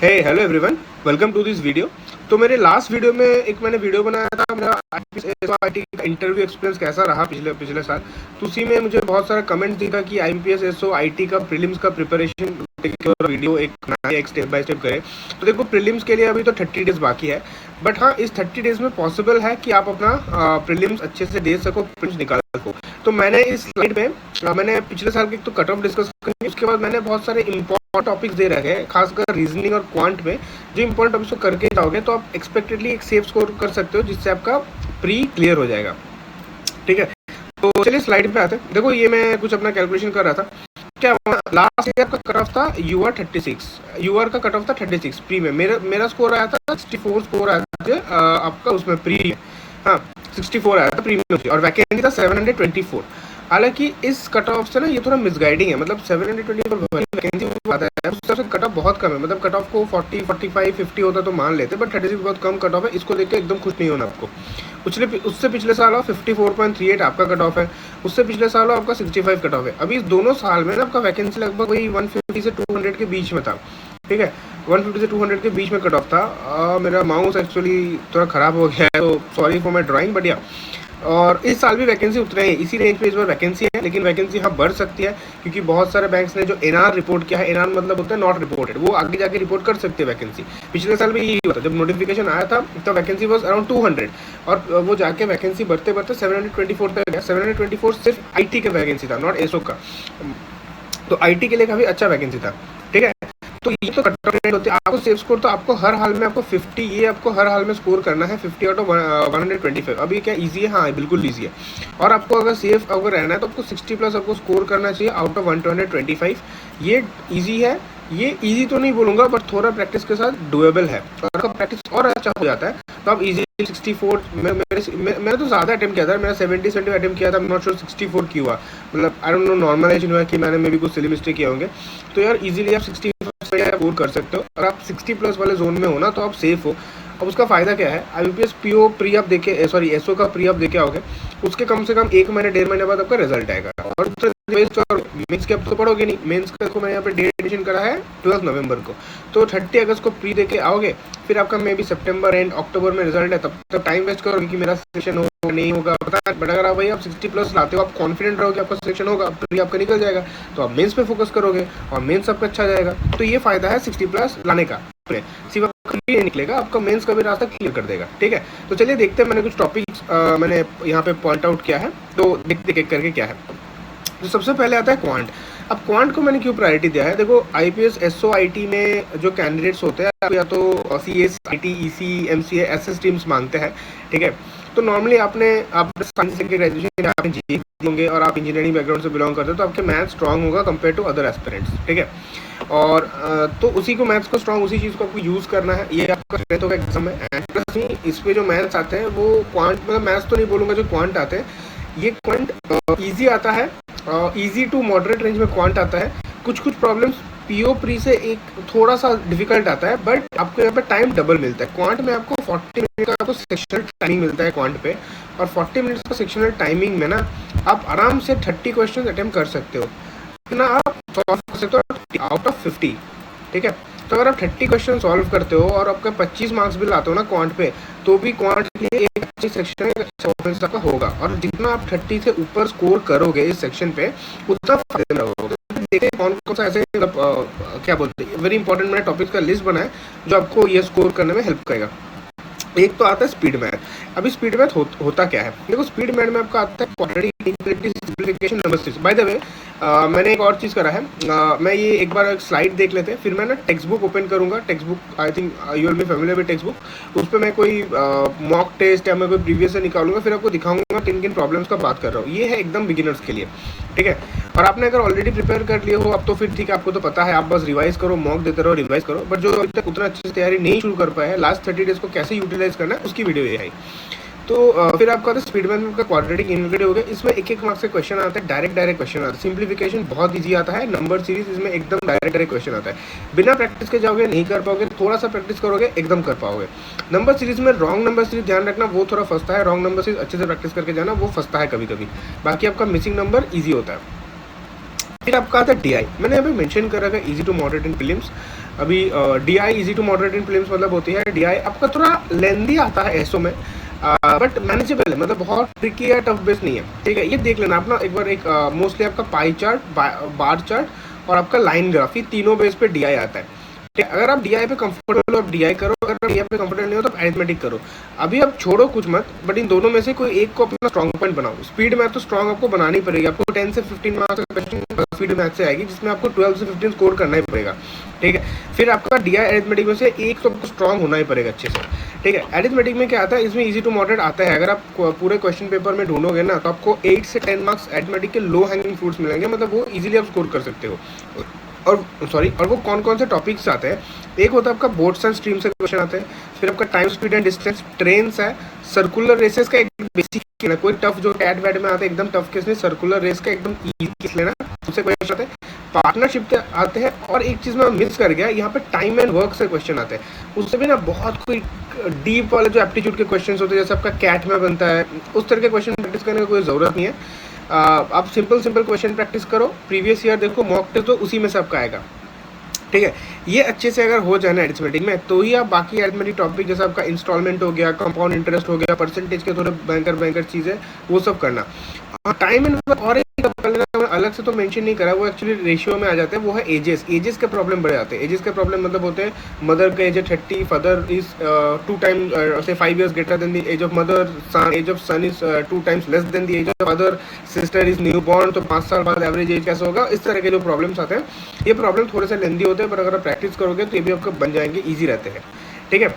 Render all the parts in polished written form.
Hey hello everyone, welcome to this video. तो मेरे last video में मैंने वीडियो बनाया था मेरा आईपीएस का इंटरव्यू एक्सपीरियंस कैसा रहा पिछले साल। तो उसी में मुझे बहुत सारा कमेंट दिखा कि आईपीएस एसओ आईटी का प्रीलिम्स का प्रिपरेशन वीडियो एक स्टेप बाय स्टेप करें। तो देखो, प्रीलिम्स के लिए अभी तो 30 डेज बाकी है, बट हाँ, इस 30 डेज में पॉसिबल है कि आप अपना प्रीलिम्स अच्छे से दे सको, प्रीलिम्स निकाल सको। तो मैंने इस स्लाइड में मैंने पिछले साल की तो कट ऑफ डिस्कस करी, उसके बाद मैंने बहुत सारे इंपॉर्टेंट टॉपिक्स दे रखे हैं, खासकर रीजनिंग और क्वांट में। जो इंपॉर्टेंट टॉपिक्स को करके जाओगे तो आप एक्सपेक्टेडली एक सेफ स्कोर कर सकते हो, जिससे आपका प्री क्लियर हो जाएगा। ठीक है, तो चलिए स्लाइड पे आते हैं। देखो, ये मैं कुछ अपना कैलकुलेशन कर रहा था। क्या लास्ट ईयर का कट ऑफ था यूआर 36, यूआर का कट ऑफ था 36 प्री में। मेरा स्कोर आया था 64 स्कोर आया था आपका उसमें प्री, हाँ 64 आया था प्री में, और वैकेंसी था 724। हालांकि इस कट ऑफ से ना ये थोड़ा मिसगाइडिंग है, मतलब 724 वैकेंसी आता है, उस तरह से कट ऑफ बहुत कम है। मतलब कट ऑफ को 40, 45, 50 होता तो मान लेते, बट 36 बहुत कम कट ऑफ है। इसको देख के एकदम खुश नहीं होना आपको। उससे पिछले साल 54.38 आपका कट ऑफ है, उससे पिछले साल आपका 65 कट ऑफ है। अभी इस दोनों साल में ना आपका वैकेंसी लगभग वही 150 से 200 के बीच में था। ठीक है, 150 से 200 के बीच में कट ऑफ था। मेरा माउस एक्चुअली थोड़ा ख़राब हो गया है, तो sorry for my drawing, but या। और इस साल भी वैकेंसी उतरे हैं, इसी रेंज पे इस बार वैकेंसी है, लेकिन वैकेंसी हाँ बढ़ सकती है, क्योंकि बहुत सारे बैंक्स ने जो एनआर रिपोर्ट किया है, एनआर मतलब होता है नॉट रिपोर्टेड, वो आगे जाके रिपोर्ट कर सकते हैं वैकेंसी। पिछले साल भी यही हुआ था, जब नोटिफिकेशन आया था तो वैकेंसी वॉज अराउंड 200, और वो जाके वैकेंसी बढ़ते बढ़ते 724 तक गया। 724 सिर्फ आईटी का वैकेंसी था, नॉट एसओ का। तो आईटी के लिए काफ़ी अच्छा वैकेंसी था। ठीक है, तो ये तो कट ऑफ रेट होती है। आपको सेफ स्कोर तो आपको हर हाल में आपको 50, ये आपको हर हाल में स्कोर करना है 50 आउट ऑफ 125। अब ये क्या ईजी है? हाँ, बिल्कुल ईजी है। और आपको अगर सेफ अगर रहना है तो आपको 60 प्लस आपको स्कोर करना चाहिए आउट ऑफ 125। ये ईजी है, ये ईजी तो नहीं बोलूँगा, बट थोड़ा प्रैक्टिस के साथ डुएबल है, और आपका प्रैक्टिस और अच्छा हो जाता है तो आप इजी 64। मैंने तो ज़्यादा अटेम्प्ट किया था, मैंने 70 अटेम्प्ट किया था। नॉट श्योर 64 क्यों हुआ, मतलब आई डोंट नो, नॉर्मलाइजेशन हुआ कि मैंने मे भी कुछ सिली मिस्टेक किए होंगे। तो यार इजीली आप 60 स्कोर कर सकते हो, और आप 60 प्लस वाले जोन में हो ना, तो आप सेफ हो। अब उसका फ़ायदा क्या है? आईपीएस पीओ प्री आप देखे, सॉरी एसओ का प्री आप देखे आओगे, उसके कम से कम 1 महीने 1.5 महीने बाद आपका रिजल्ट आएगा। और मेंस के अब तो पढ़ोगे नहीं, मेंस का को मैंने यहाँ पे डेट एडिशन करा है 12 नवंबर को, तो 30 अगस्त को प्री देके आओगे, फिर आपका may be September and October में रिजल्ट है। तब तक टाइम वेस्ट करोगे कि मेरा सिलेक्शन होगा नहीं होगा पता है, बट अगर आप भाई आप 60 प्लस लाते हो, आप कॉन्फिडेंट रहोगे आपका सिलेक्शन होगा, प्री आपका निकल जाएगा, तो आप मेंस पे फोकस करोगे और मेंस आपका अच्छा जाएगा। तो ये फायदा है 60 प्लस लाने का। सिर्फ नहीं निकलेगा, आपका मेंस का भी रास्ता क्लियर कर देगा। ठीक है, तो चलिए देखते हैं, मैंने कुछ टॉपिक्स मैंने यहाँ पे पॉइंट आउट किया है, तो देखते करके क्या है। तो सबसे पहले आता है क्वांट। अब क्वांट को मैंने क्यों प्रायोरिटी दिया है? देखो, आईपीएस एसओ आईटी में जो कैंडिडेट्स होते हैं, या तो सीएस आईटी ईसी एमसीए ऐसे स्ट्रीम्स मांगते हैं। ठीक है, तो नॉर्मली आप साइंस के ग्रेजुएशन आपने जी होंगे और आप इंजीनियरिंग बैकग्राउंड से बिलोंग करते हो, तो आपके मैथ स्ट्रांग होगा कंपेयर टू अदर एस्पिरेंट्स। ठीक है, और तो उसी को मैथ्स को स्ट्रांग, उसी चीज़ को आपको यूज़ करना है, ये आपका स्ट्रेंथ होगा एग्जाम में। एंड प्लस इस पे जो मैथ्स आते हैं वो क्वांट, मतलब मैथ्स तो नहीं बोलूँगा, जो क्वांट आते हैं ये क्वांट ईजी आता है, ईजी टू मॉडरेट रेंज में क्वांट आता है। कुछ प्रॉब्लम्स पीओ प्री से एक थोड़ा सा डिफिकल्ट आता है, बट आपको यहाँ पे टाइम डबल मिलता है। क्वांट में आपको 40 मिनट का आपको सेक्शनल टाइमिंग मिलता है क्वांट पे, और 40 मिनट्स का सेक्शनल टाइमिंग में ना आप आराम से 30 क्वेश्चन अटेम्प्ट कर सकते हो ना, आप सॉल्व कर सकते हो आउट ऑफ 50। ठीक है, तो अगर आप 30 क्वेश्चन सॉल्व करते हो और आपका 25 मार्क्स भी लाते हो ना क्वांट पे, तो भी क्वांट के लिए एक अच्छी सेक्शन का होगा। और जितना आप 30 से ऊपर स्कोर करोगे इस सेक्शन पे, उतना फायदा होगा। देखिए कौन कौन सा ऐसे क्या बोलते हैं, वेरी इंपॉर्टेंट मैंने टॉपिक्स का लिस्ट बनाया जो आपको ये स्कोर करने में हेल्प करेगा। एक तो आता है स्पीड मैथ। अभी स्पीड मैथ होता क्या है? देखो, स्पीड मैथ में आपका आता है quadratic infinity simplification number series. By the way, मैंने एक और चीज़ करा है, मैं ये एक बार एक स्लाइड देख लेते हैं, फिर मैं ना टेक्स्ट बुक ओपन करूंगा। Text book I think you will be familiar with text book. उस पर मैं कोई मॉक टेस्ट या मैं कोई प्रीवियस से निकालूंगा, फिर आपको दिखाऊंगा किन किन प्रॉब्लम्स का बात कर रहा हूँ। ये है एकदम बिगिनर्स के लिए। ठीक है, और आपने अगर ऑलरेडी प्रिपेयर कर लिए हो अब तो फिर ठीक है, आपको तो पता है, आप बस रिवाइज करो, मॉक देते रहो, रिवाइज करो। बट जो अभी तक उतना अच्छे से तैयारी नहीं शुरू कर पाया है, लास्ट 30 डेज को कैसे यूटिलाइज करना है उसकी वीडियो ये है। तो फिर आपका स्पीड मैथ का क्वाड्रेटिक इनफिनिटी हो गया। इसमें एक मार्क्स के क्वेश्चन आता है, डायरेक्ट क्वेश्चन आता है। सिंप्लीफिकेशन बहुत इजी आता है, नंबर सीरीज इसमें एकदम डायरेक्ट क्वेश्चन आता है। बिना प्रैक्टिस के जाओगे नहीं कर पाओगे, थोड़ा सा प्रैक्टिस करोगे एकदम कर पाओगे। नंबर सीरीज में रॉन्ग नंबर सीरीज ध्यान रखना, वो थोड़ा फंसता है। रॉन्ग नंबर सीरीज अच्छे से प्रैक्टिस करके जाना, वो फंसता है कभी कभी, बाकी आपका मिसिंग नंबर ईजी होता है। फिर आपका आता है डीआई। मैंने अभी मेंशन कर रखा है easy to moderate in prelims. अभी D I easy to moderate in prelims मतलब होती है, डी आई आपका थोड़ा लेंदी आता है एसओ में, बट मैनेजेबल है, मतलब बहुत ट्रिकी या टफ बेस नहीं है, ठीक है। ये देख लेना अपना एक बार, एक मोस्टली आपका पाई चार्ट, बार चार्ट और आपका लाइन ग्राफ, ये तीनों बेस पे डी आई आता है। अगर आप डीआई पे कंफर्टेबल हो आप डीआई करो, अगर आप डीआई पे कंफर्टेबल नहीं हो तो आप अरिथमेटिक करो। अभी आप छोड़ो कुछ मत, बट इन दोनों में से कोई एक को अपना स्ट्रॉन्ग पॉइंट बनाओ। स्पीड मैथ तो स्ट्रॉन्ग आपको बनानी पड़ेगी, आपको 10 से 15 मार्क्स का क्वेश्चन स्पीड मैथ से आएगी, जिसमें आपको 12 से 15 स्कोर करना ही पड़ेगा, ठीक है। फिर आपका डीआई अरिथमेटिक में से एक तो आपको स्ट्रॉन्ग होना ही पड़ेगा अच्छे से, ठीक है। अरिथमेटिक में क्या आता है, इसमें इजी टू मॉडरेट आता है। अगर आप पूरे क्वेश्चन पेपर में ढूंढोगे ना तो आपको 8 से 10 मार्क्स अरिथमेटिक के लो हैंगिंग फ्रूट्स मिलेंगे, मतलब वो इजीली आप स्कोर कर सकते हो। और वो कौन कौन से टॉपिक्स आते हैं, एक होता है आपका बोट्स एंड स्ट्रीम से क्वेश्चन आते हैं, फिर आपका time speed and distance, trains है, सर्कुलर रेसेस का एक बेसिक ना, कोई टफ जो कैट वैट में आते हैं एकदम टफ केस नहीं, सर्कुलर रेस का एकदम इजी केस लेना, उससे क्वेश्चन आते हैं, पार्टनरशिप आते हैं, और एक चीज़ मैं मिस कर गया, यहाँ पे टाइम एंड वर्क से क्वेश्चन आते हैं। उससे भी ना बहुत कोई डीप वाले जो एप्टीट्यूड के क्वेश्चन होते हैं, जैसे आपका कैट में बनता है, उस तरह के क्वेश्चन प्रैक्टिस करने की कोई ज़रूरत नहीं है। आप सिंपल क्वेश्चन प्रैक्टिस करो, प्रीवियस ईयर देखो, मॉक टेस्ट तो उसी में से आपका आएगा, ठीक है। ये अच्छे से अगर हो जाए ना अरिथमेटिक में, तो ही आप बाकी अरिथमेटिक टॉपिक जैसे आपका इंस्टॉलमेंट हो गया, कंपाउंड इंटरेस्ट हो गया, परसेंटेज के थोड़े बैंकर चीज़ें, वो सब करना। टाइम एंड और अलग से तो मेंशन नहीं करा, वो एक्चुअली रेशियो में आ जाते हैं, वो है एजेस के प्रॉब्लम बढ़ जाते हैं। एजेस के प्रॉब्लम मतलब होते हैं मदर का एज है 30, फादर इज 2 टाइम से 5 years greater than the age of mother, age of son is 2 times less than the age of father, sister is new born, तो 5 साल बाद एवरेज एज कैसे होगा, इस तरह के जो प्रॉब्लम्स आते हैं, ये प्रॉब्लम थोड़े से लेंदी होते हैं, पर अगर आप प्रैक्टिस करोगे तो ये भी आपको बन जाएंगे, ईजी रहते हैं, ठीक है।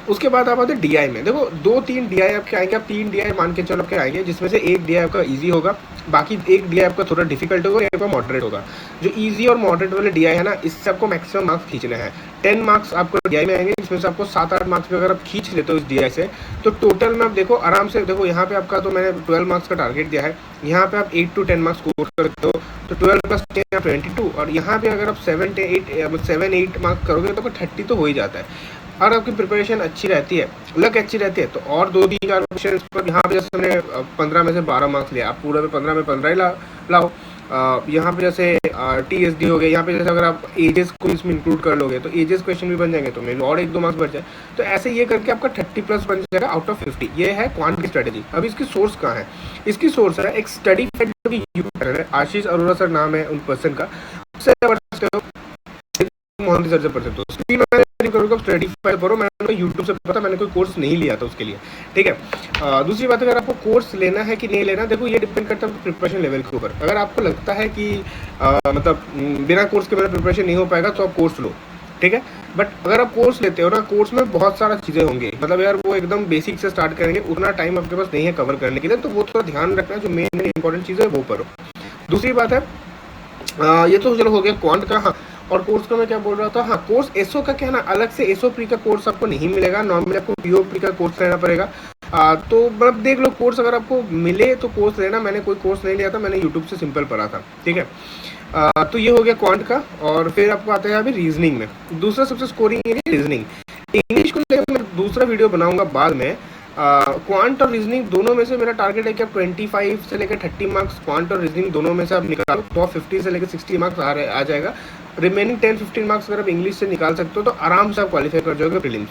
उसके बाद आप आते हैं डीआई में, देखो 2-3 डीआई आपके आएंगे, आप 3 डीआई मान के चलो आपके आएंगे, जिसमें से एक डीआई आपका इजी होगा, बाकी एक डीआई आपका थोड़ा डिफिकल्ट होगा, एक मॉडरेट होगा। जो इजी और मॉडरेट वाले डीआई है ना, इससे आपको मैक्सिमम मार्क्स खींचने हैं। 10 मार्क्स आपको डीआई में आएंगे, जिसमें से आपको 7-8 मार्क्स भी अगर आप खींच लेते हो इस डीआई से, तो टोटल में आप देखो आराम से, देखो यहाँ पे आपका तो मैंने 12 मार्क्स का टारगेट दिया है, यहाँ पे आप 8 to 10 मार्क्स स्कोर करते हो, तो 12 + 10 22, और यहाँ पे अगर आप 7-8 मार्क्स करोगे तो 30 तो हो ही जाता है। और आपकी प्रिपरेशन अच्छी रहती है, लक अच्छी रहती है, तो और 2-3-4 क्वेश्चन पर यहाँ पे जैसे हमने 15 में से 12 मार्क्स लिया, आप पूरा में 15 में 15 ही लाओ। यहाँ पे जैसे TSD हो गया, यहाँ पे जैसे अगर आप एजेस को इसमें इंक्लूड कर लोगे तो एजेस क्वेश्चन भी बन जाएंगे, तो मेरे और 1-2 मार्क्स बढ़ जाए, तो ऐसे ये करके आपका 30+ बन जाएगा आउट ऑफ 50। ये है क्वांट की स्ट्रेटेजी। अब इसकी सोर्स कहाँ है, इसकी सोर्स है एक स्टडी है, आशीष अरोरा सर नाम है उन पर्सन का, मोहन सर से पढ़ सकते हो। स्क्रीन में करोगे स्टडी फाइल करो, मैंने यूट्यूब से पता, मैंने कोई कोर्स नहीं लिया था उसके लिए, ठीक है। दूसरी बात, अगर आपको कोर्स लेना है कि नहीं लेना, देखो ये डिपेंड करता है प्रिपरेशन लेवल के ऊपर। अगर आपको लगता है कि मतलब बिना कोर्स के मेरा प्रिपरेशन नहीं हो पाएगा, तो आप कोर्स लो, ठीक है। बट अगर आप कोर्स लेते हो ना, कोर्स में बहुत सारा चीज़ें होंगी, मतलब यार वो एकदम बेसिक से स्टार्ट करेंगे, उतना टाइम आपके पास नहीं है कवर करने के लिए, तो वो थोड़ा ध्यान रखना, जो मेन इंपॉर्टेंट चीज़ है वो करो। दूसरी बात है, ये तो चलो हो गया क्वांट का। हाँ, और कोर्स का मैं क्या बोल रहा था, हाँ कोर्स एसओ का क्या ना, अलग से एसओ प्री का कोर्स आपको नहीं मिलेगा, नॉर्मली आपको पीओ प्री का कोर्स लेना पड़ेगा। तो मतलब देख लो, कोर्स अगर आपको मिले तो कोर्स लेना, मैंने कोई कोर्स नहीं लिया था, मैंने यूट्यूब से सिंपल पढ़ा था, ठीक है। तो ये हो गया क्वांट का। और फिर आपको आता है अभी रीजनिंग में, दूसरा सबसे स्कोरिंग है रीजनिंग। इंग्लिश को लेकर मैं दूसरा वीडियो बनाऊंगा बाद में। क्वांट और रीजनिंग दोनों में से मेरा टारगेट है कि आप 25 से लेकर 30 मार्क्स क्वांट और रीजनिंग दोनों में से आप निकालो, तो 50 से लेकर 60 मार्क्स आ जाएगा। रिमेनिंग 10-15 मार्क्स अगर आप इंग्लिश से निकाल सकते हो तो आराम से आप क्वालिफाई कर जाओगे प्रीलिम्स।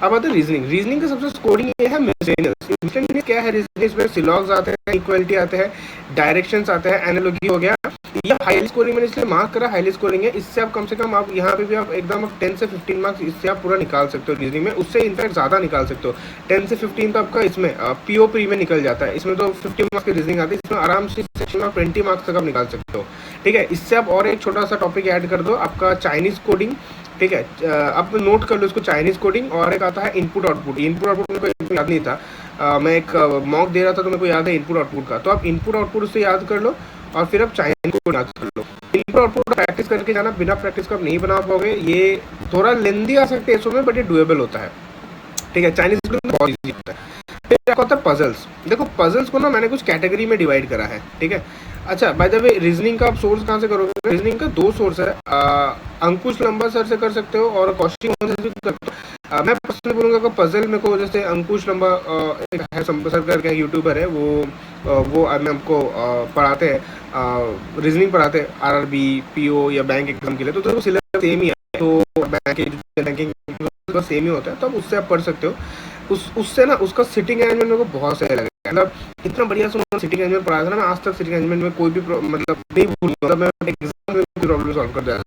अब आते हैं रीजनिंग का सबसे स्कोरिंग ये है मिसलेनियस। क्या है रीजनिंग में, सिलॉग्स आते हैं, इक्वलिटी आते हैं, डायरेक्शंस आते हैं, एनालॉजी हो गया। ये हाईली स्कोरिंग मैंने इसलिए मार्क करा, हाईली स्कोरिंग है, इससे आप कम से कम आप यहाँ पे भी आप एकदम 10 से 15 मार्क्स इससे आप पूरा निकाल सकते हो रीजनिंग में, उससे इनफैक्ट ज़्यादा निकाल सकते हो। 10 से 15 तो आपका इसमें पीओ प्री में निकल जाता है, इसमें तो 50 मार्क्स की रीजनिंग आती है, इसमें आराम से सेक्शन में 20 मार्क्स तक आप निकाल सकते हो, ठीक है। इससे आप और एक छोटा सा टॉपिक ऐड कर दो, आपका चाइनीज कोडिंग, ठीक है। आप नोट कर लो इसको, चाइनीज कोडिंग, और एक आता है इनपुट आउटपुट। मेरे को याद नहीं था, मैं एक मॉक दे रहा था तो मेरे को याद है इनपुट आउटपुट का, तो आप इनपुट आउटपुट उससे याद कर लो, और फिर आप चाइनीज कोड याद कर लो। इनपुट आउटपुट प्रैक्टिस करके जाना, बिना प्रैक्टिस का आप नहीं बना पाओगे। ये थोड़ा लेंदी आ सकते हैं इसमें, बट ये डुएबल होता है, ठीक है। चाइनीज बहुत ईजी होता है। फिर क्या होता है पजल्स। देखो पजल्स को ना मैंने कुछ कैटेगरी में डिवाइड करा है, ठीक है। अच्छा, बाय द वे रीजनिंग का आप सोर्स कहाँ से करोगे? रीजनिंग का 2 सोर्स है, अंकुश लंबा सर से कर सकते हो और कौशिक मोहन से कर सकते हो। मैं पर्सनली बोलूँगा कि पजल मेरे को जैसे अंकुश लंबा एक है सर करके यूट्यूबर है वो मैं हमको पढ़ाते हैं रीजनिंग पढ़ाते हैं आरआरबी पीओ या बैंक एग्जाम के लिए तो सिलेबस सेम ही है तो बैंकिंग सेम ही होता है तो आप उससे आप पढ़ सकते हो उससे ना उसका सिटिंग अरेंजमेंट मेरे को बहुत सही लगा मतलब इतना बढ़िया से सिटिंग अरेंजमेंट पढ़ाया था ना मैं आज तक सिटिंग अरेंजमेंट में कोई भी मतलब नहीं भूल मैं एग्जाम में प्रॉब्लम सॉल्व कर दिया